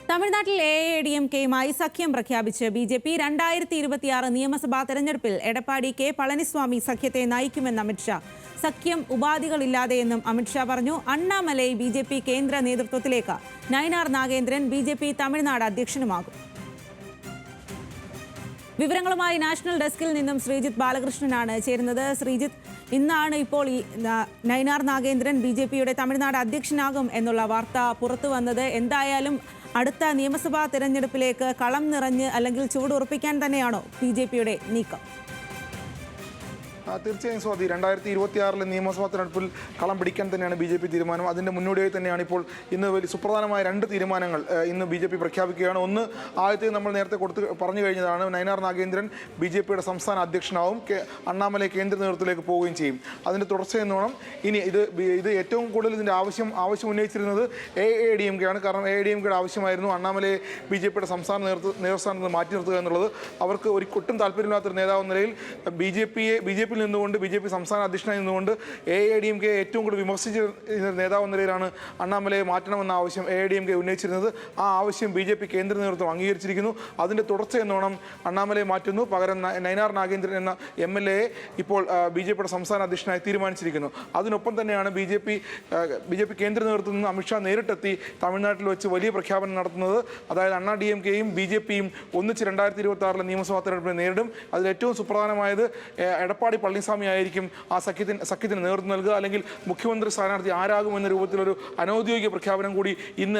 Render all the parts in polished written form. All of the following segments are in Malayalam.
തമിഴ്നാട്ടിൽ AIADMKയുമായി സഖ്യം പ്രഖ്യാപിച്ച് BJP 2026 നിയമസഭാ തെരഞ്ഞെടുപ്പിൽ എടപ്പാടി കെ പളനിസ്വാമി സഖ്യത്തെ നയിക്കുമെന്ന് അമിത്ഷാ. സഖ്യം ഉപാധികളില്ലാതെയെന്നും അമിത്ഷാ പറഞ്ഞു. അണ്ണാമലൈ BJP കേന്ദ്ര നേതൃത്വത്തിലേക്ക്, നയനാർ നാഗേന്ദ്രൻ BJP തമിഴ്നാട് അധ്യക്ഷനുമാകും. വിവരങ്ങളുമായി നാഷണൽ ഡെസ്കിൽ നിന്നും ശ്രീജിത്ത് ബാലകൃഷ്ണനാണ് ചേരുന്നത്. ശ്രീജിത്ത്, ഇന്നാണ് ഇപ്പോൾ ഈ നയനാർ നാഗേന്ദ്രൻ BJPയുടെ തമിഴ്നാട് അധ്യക്ഷനാകും എന്നുള്ള വാർത്ത പുറത്തു വന്നത്. എന്തായാലും അടുത്ത നിയമസഭാ തെരഞ്ഞെടുപ്പിലേക്ക് കളം നിറഞ്ഞ് അല്ലെങ്കിൽ ചൂടുറപ്പിക്കാൻ തന്നെയാണോ BJPയുടെ നീക്കം? തീർച്ചയായും സ്വാതി, 2026 നിയമസഭാ തെരഞ്ഞെടുപ്പിൽ കളം പിടിക്കാൻ തന്നെയാണ് BJP തീരുമാനം. അതിൻ്റെ മുന്നോടിയായി തന്നെയാണ് ഇപ്പോൾ ഇന്ന് വലിയ സുപ്രധാനമായ 2 തീരുമാനങ്ങൾ ഇന്ന് BJP പ്രഖ്യാപിക്കുകയാണ്. ഒന്ന്, ആദ്യത്തെ നമ്മൾ നേരത്തെ പറഞ്ഞു കഴിഞ്ഞതാണ്, നയനാർ നാഗേന്ദ്രൻ BJPയുടെ സംസ്ഥാന അധ്യക്ഷനാവും, അണ്ണാമലൈ കേന്ദ്ര നേതൃത്വത്തിലേക്ക് പോവുകയും ചെയ്യും. അതിൻ്റെ തുടർച്ചയെന്നോണം ഇനി ഇത് ഏറ്റവും കൂടുതൽ ഇതിൻ്റെ ആവശ്യം ഉന്നയിച്ചിരുന്നത് AIADMK ആണ്. കാരണം AIADMKയുടെ ആവശ്യമായിരുന്നു അണ്ണാമലയെ BJPയുടെ സംസ്ഥാന നേതൃസ്ഥാനത്ത് മാറ്റി നിർത്തുക എന്നുള്ളത്. അവർക്ക് ഒട്ടും താല്പര്യമില്ലാത്തൊരു നേതാവ് എന്ന നിലയിൽ BJP നിന്നുകൊണ്ട് BJP സംസ്ഥാന അധ്യക്ഷനായി നിന്നുകൊണ്ട് AIADMK ഏറ്റവും കൂടുതൽ വിമർശിച്ച നേതാവ് എന്ന നിലയിലാണ് അണ്ണാമലയെ മാറ്റണമെന്ന ആവശ്യം AIADMK ഉന്നയിച്ചിരുന്നത്. ആ ആവശ്യം BJP കേന്ദ്ര നേതൃത്വം അംഗീകരിച്ചിരിക്കുന്നു. അതിൻ്റെ തുടർച്ച എന്നോണം അണ്ണാമലയെ മാറ്റുന്നു. പകരം നയനാർ നാഗേന്ദ്രൻ എന്ന MLA ഇപ്പോൾ BJPയുടെ സംസ്ഥാന അധ്യക്ഷനായി തീരുമാനിച്ചിരിക്കുന്നു. അതിനൊപ്പം തന്നെയാണ് BJP കേന്ദ്ര നേതൃത്വത്തിൽ നിന്ന് അമിത്ഷാ നേരിട്ടെത്തി തമിഴ്നാട്ടിൽ വെച്ച് വലിയ പ്രഖ്യാപനം നടത്തുന്നത്. അതായത് DMKയും BJPയും ഒന്നിച്ച് 2026 നിയമസഭാ തെരഞ്ഞെടുപ്പിനെ നേരിടും. അതിൽ ഏറ്റവും സുപ്രധാനമായത് എടപ്പാടി പളനിസ്വാമി ആയിരിക്കും ആ സഖ്യത്തിന് നേതൃത്വം നൽകുക. അല്ലെങ്കിൽ മുഖ്യമന്ത്രി സ്ഥാനാർത്ഥി ആരാകുമെന്ന രൂപത്തിലൊരു അനൗദ്യോഗിക പ്രഖ്യാപനം കൂടി ഇന്ന്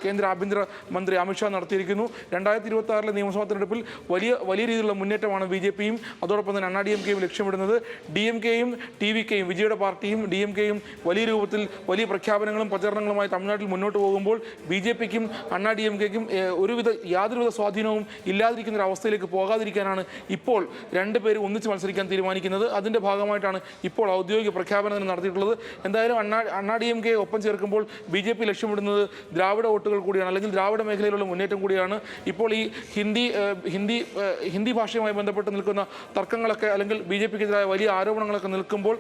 കേന്ദ്ര ആഭ്യന്തര മന്ത്രി അമിത്ഷാ നടത്തിയിരിക്കുന്നു. 2026 നിയമസഭാ തെരഞ്ഞെടുപ്പിൽ വലിയ രീതിയിലുള്ള മുന്നേറ്റമാണ് BJPയും അതോടൊപ്പം തന്നെ DMKയും ലക്ഷ്യമിടുന്നത്. DMKയും TVKയും വിജയുടെ പാർട്ടിയും DMKയും വലിയ രൂപത്തിൽ വലിയ പ്രഖ്യാപനങ്ങളും പ്രചരണങ്ങളുമായി തമിഴ്നാട്ടിൽ മുന്നോട്ട് പോകുമ്പോൾ BJPക്കും DMKയ്ക്കും യാതൊരുവിധ സ്വാധീനവും ഇല്ലാതിരിക്കുന്ന ഒരു അവസ്ഥയിലേക്ക് പോകാതിരിക്കാനാണ് ഇപ്പോൾ രണ്ടുപേരും ഒന്നിച്ച് മത്സരിക്കാൻ തീരുമാനിക്കുന്നത്. അതിൻ്റെ ഭാഗമായിട്ടാണ് ഇപ്പോൾ ഔദ്യോഗിക പ്രഖ്യാപനം നടത്തിയിട്ടുള്ളത്. എന്തായാലും DMK ഒപ്പം ചേർക്കുമ്പോൾ BJP ലക്ഷ്യമിടുന്നത് ദ്രാവിഡ വോട്ടുകൾ കൂടിയാണ്, അല്ലെങ്കിൽ ദ്രാവിഡ മേഖലയിലുള്ള മുന്നേറ്റം കൂടിയാണ്. ഇപ്പോൾ ഈ ഹിന്ദി ഭാഷയുമായി ബന്ധപ്പെട്ട് നിൽക്കുന്ന തർക്കങ്ങളൊക്കെ അല്ലെങ്കിൽ BJPക്കെതിരായ വലിയ ആരോപണങ്ങളൊക്കെ നിൽക്കുമ്പോൾ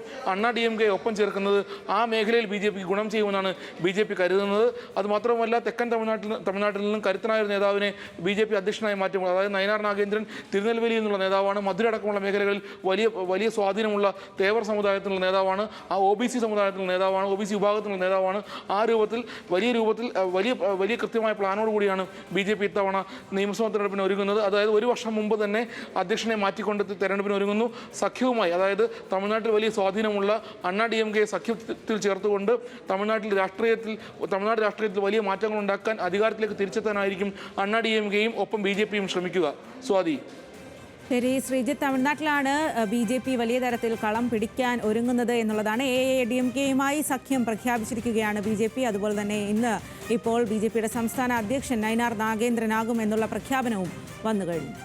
DMK ഒപ്പം ചേർക്കുന്നത് ആ മേഖലയിൽ BJPക്ക് ഗുണം ചെയ്യുമെന്നാണ് BJP കരുതുന്നത്. അതുമാത്രമല്ല, തെക്കൻ തമിഴ്നാട്ടിൽ നിന്നും കരുത്തനായ ഒരു നേതാവിനെ BJP അധ്യക്ഷനായി മാറ്റുമ്പോൾ, അതായത് നയനാർ നാഗേന്ദ്രൻ തിരുനെൽവേലിയിൽ നിന്നുള്ള നേതാവാണ്. മധുര അടക്കമുള്ള മേഖലകളിൽ വലിയ സ്വാധീനമുള്ള തേവർ സമുദായത്തിലുള്ള നേതാവാണ്. ആ OBC സമുദായത്തിലുള്ള നേതാവാണ്, OBC വിഭാഗത്തിലുള്ള നേതാവാണ്. ആ രൂപത്തിൽ വലിയ കൃത്യമായ പ്ലാനോട് കൂടിയാണ് BJP ഇത്തവണ നിയമസഭാ തെരഞ്ഞെടുപ്പിന് ഒരുങ്ങുന്നത്. അതായത് ഒരു വർഷം മുമ്പ് തന്നെ അധ്യക്ഷനെ മാറ്റിക്കൊണ്ട് തെരഞ്ഞെടുപ്പിന് ഒരുങ്ങുന്നു. സഖ്യവുമായി, അതായത് തമിഴ്നാട്ടിൽ വലിയ സ്വാധീനമുള്ള DMK സഖ്യത്തിൽ ചേർത്തുകൊണ്ട് തമിഴ്നാട് രാഷ്ട്രീയത്തിൽ വലിയ മാറ്റങ്ങൾ ഉണ്ടാക്കാൻ, അധികാരത്തിലേക്ക് തിരിച്ചെത്താനായിരിക്കും DMKയും ഒപ്പം BJPയും ശ്രമിക്കുക. സ്വാതി. ശരി ശ്രീജിത്ത്, തമിഴ്നാട്ടിലാണ് BJP വലിയ തരത്തിൽ കളം പിടിക്കാൻ ഒരുങ്ങുന്നത് എന്നുള്ളതാണ്. AIADMKയുമായി സഖ്യം പ്രഖ്യാപിച്ചിരിക്കുകയാണ് BJP. അതുപോലെ തന്നെ ഇന്ന് ഇപ്പോൾ BJPയുടെ സംസ്ഥാന അധ്യക്ഷൻ നയനാർ നാഗേന്ദ്രനാകും എന്നുള്ള പ്രഖ്യാപനവും വന്നു കഴിഞ്ഞു.